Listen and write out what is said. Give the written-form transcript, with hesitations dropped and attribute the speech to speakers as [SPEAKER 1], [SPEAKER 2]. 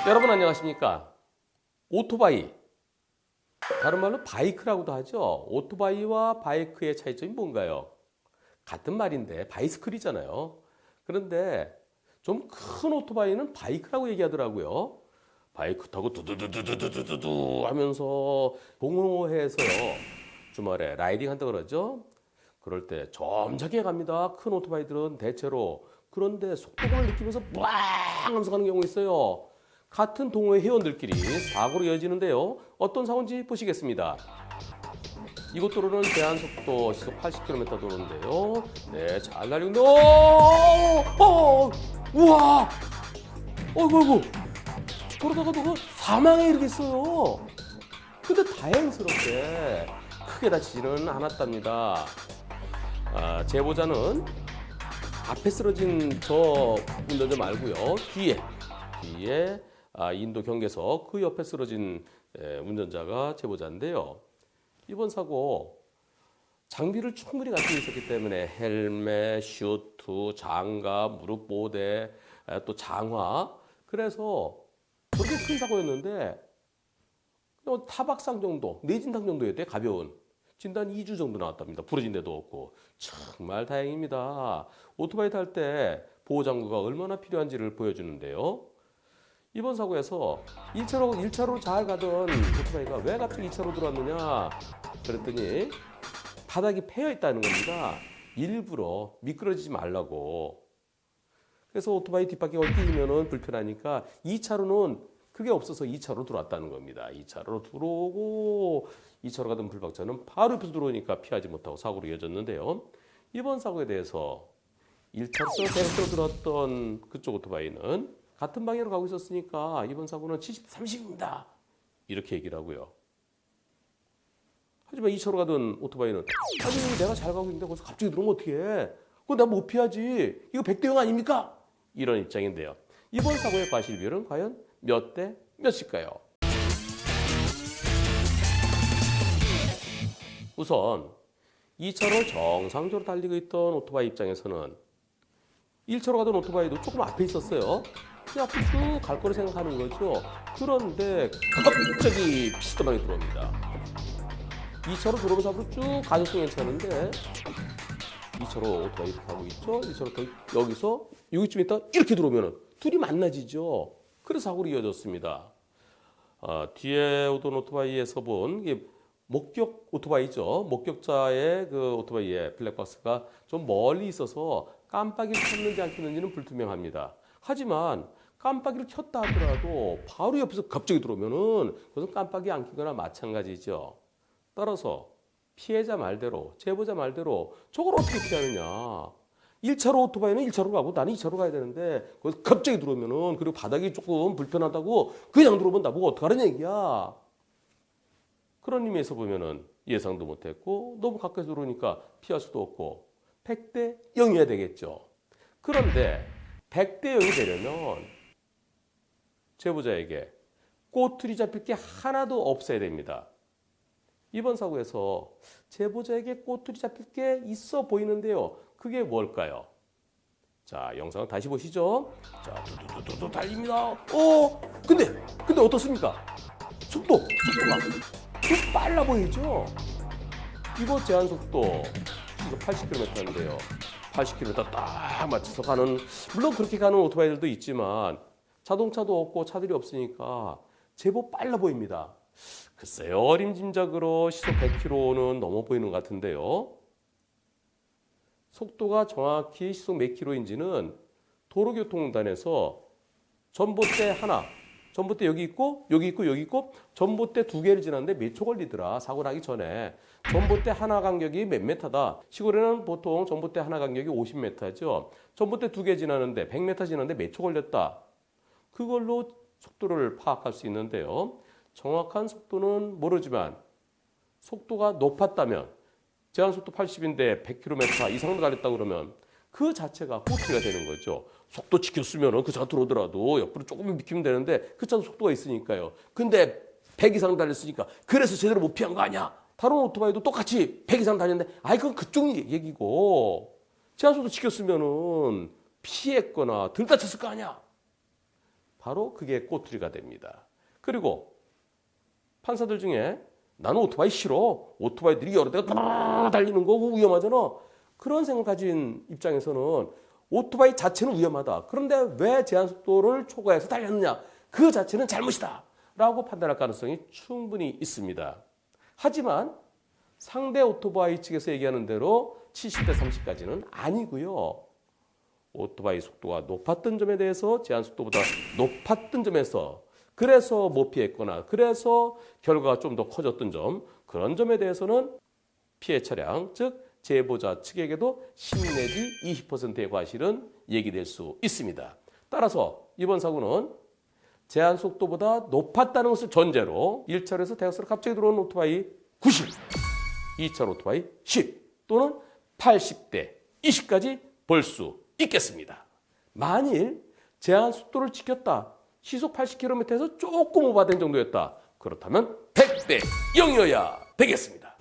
[SPEAKER 1] 여러분 안녕하십니까? 오토바이, 다른 말로 바이크라고도 하죠. 오토바이와 바이크의 차이점이 뭔가요? 같은 말인데 바이스클이잖아요. 그런데 좀 큰 오토바이는 바이크라고 얘기하더라고요. 바이크 타고 두두두두두두두 하면서 동호회에서요, 주말에 라이딩 한다 그러죠. 그럴 때 점잖게 갑니다. 큰 오토바이들은 대체로. 그런데 속도감을 느끼면서 뿌앙 하면서 가는 경우가 있어요. 같은 동호회 회원들끼리 사고로 이어지는데요. 어떤 사고인지 보시겠습니다. 이곳도로는 제한속도 시속 80km 도로인데요. 네, 잘 달리는데, 우와! 어이구, 그러다가 누가 사망에 이르겠어요. 근데 다행스럽게 크게 다치지는 않았답니다. 제보자는 앞에 쓰러진 저 운전자 말고요. 뒤에 인도 경계석 그 옆에 쓰러진 운전자가 제보자인데요. 이번 사고 장비를 충분히 갖추고 있었기 때문에 헬멧, 슈트, 장갑, 무릎 보호대, 또 장화, 그래서 그렇게 큰 사고였는데 타박상 정도, 뇌진탕 정도였대요. 가벼운. 진단 2주 정도 나왔답니다. 부러진 데도 없고. 정말 다행입니다. 오토바이 탈 때 보호장구가 얼마나 필요한지를 보여주는데요. 이번 사고에서 1차로 잘 가던 오토바이가 왜 갑자기 2차로 들어왔느냐 그랬더니 바닥이 패여 있다는 겁니다. 일부러 미끄러지지 말라고. 그래서 오토바이 뒷바퀴가 끼이면 불편하니까 2차로는 그게 없어서 2차로 들어왔다는 겁니다. 2차로로 들어오고 2차로 가던 불박차는 바로 옆에서 들어오니까 피하지 못하고 사고로 이어졌는데요. 이번 사고에 대해서 1차로에서 대각도로 들어왔던 그쪽 오토바이는 같은 방향으로 가고 있었으니까 이번 사고는 70-30입니다. 이렇게 얘기를 하고요. 하지만 2차로 가던 오토바이는 아니 내가 잘 가고 있는데 거기서 갑자기 들어오면 어떡해. 그건 나 못 피하지. 이거 100대 0 아닙니까? 이런 입장인데요. 이번 사고의 과실 비율은 과연 몇 대 몇일까요? 우선 2차로 정상적으로 달리고 있던 오토바이 입장에서는 1차로 가던 오토바이도 조금 앞에 있었어요. 그냥 앞으로 쭉 갈 거를 생각하는 거죠. 그런데 갑자기 피스트방에 들어옵니다. 2차로 들어오면서 앞으로 쭉 가속도 괜찮은데 2차로 오토바이 이렇게 가고 있죠. 1차로 여기서 여기쯤 있다 이렇게 들어오면 둘이 만나지죠. 그래서 사고로 이어졌습니다. 뒤에 오던 오토바이에서 본 이게 목격 오토바이죠. 목격자의 그 오토바이의 블랙박스가 좀 멀리 있어서 깜빡이를 켰는지 안 켰는지는 불투명합니다. 하지만 깜빡이를 켰다 하더라도 바로 옆에서 갑자기 들어오면은 그것은 깜빡이 안 켜거나 마찬가지죠. 따라서 피해자 말대로, 제보자 말대로 저걸 어떻게 피하느냐. 1차로 오토바이는 1차로 가고 나는 2차로 가야 되는데 거기서 갑자기 들어오면은 그리고 바닥이 조금 불편하다고 그냥 들어오면 나보고 어떡하라는 얘기야. 그런 의미에서 보면은 예상도 못했고 너무 가까이서 들어오니까 피할 수도 없고 100대 0이어야 되겠죠. 그런데 100대 0이 되려면 제보자에게 꼬투리 잡힐 게 하나도 없어야 됩니다. 이번 사고에서 제보자에게 꼬투리 잡힐 게 있어 보이는데요. 그게 뭘까요? 자, 영상을 다시 보시죠. 자, 두두두두 달립니다. 근데 어떻습니까? 속도가 좀 빨라 보이죠? 이거 제한 속도 80km인데요. 80km 딱 맞춰서 가는, 물론 그렇게 가는 오토바이들도 있지만 자동차도 없고 차들이 없으니까 제법 빨라 보입니다. 글쎄요, 어림짐작으로 시속 100km는 넘어 보이는 것 같은데요. 속도가 정확히 시속 몇 킬로인지는 도로교통공단에서 전봇대 하나, 전봇대 여기 있고 전봇대 두 개를 지났는데 몇 초 걸리더라. 사고 나기 전에. 전봇대 하나 간격이 몇 메타다. 시골에는 보통 전봇대 하나 간격이 50m죠. 전봇대 두 개 지나는데 100m 지났는데 몇 초 걸렸다. 그걸로 속도를 파악할 수 있는데요. 정확한 속도는 모르지만 속도가 높았다면 제한속도 80인데 100km 이상으로 달렸다 그러면 그 자체가 꼬투리가 되는 거죠. 속도 지켰으면 그 차가 들어오더라도 옆으로 조금 비키면 되는데 그 차도 속도가 있으니까요. 근데 100 이상 달렸으니까 그래서 제대로 못 피한 거 아니야. 다른 오토바이도 똑같이 100 이상 달렸는데 그건 그쪽 얘기고 제한속도 지켰으면은 피했거나 덜 다쳤을 거 아니야. 바로 그게 꼬투리가 됩니다. 그리고 판사들 중에 나는 오토바이 싫어. 오토바이들이 여러 대가 달리는 거 위험하잖아. 그런 생각 가진 입장에서는 오토바이 자체는 위험하다. 그런데 왜 제한속도를 초과해서 달렸느냐. 그 자체는 잘못이다. 라고 판단할 가능성이 충분히 있습니다. 하지만 상대 오토바이 측에서 얘기하는 대로 70대 30까지는 아니고요. 오토바이 속도가 높았던 점에 대해서 제한속도보다 높았던 점에서 그래서 못 피했거나 그래서 결과가 좀 더 커졌던 점 그런 점에 대해서는 피해 차량 즉 제보자 측에게도 10 내지 20%의 과실은 얘기될 수 있습니다. 따라서 이번 사고는 제한속도보다 높았다는 것을 전제로 1차로에서 대각선으로 갑자기 들어온 오토바이 90, 2차로 오토바이 10 또는 80대 20까지 볼 수 있겠습니다. 만일 제한속도를 지켰다. 시속 80km에서 조금 오버된 정도였다. 그렇다면 100대 0이어야 되겠습니다.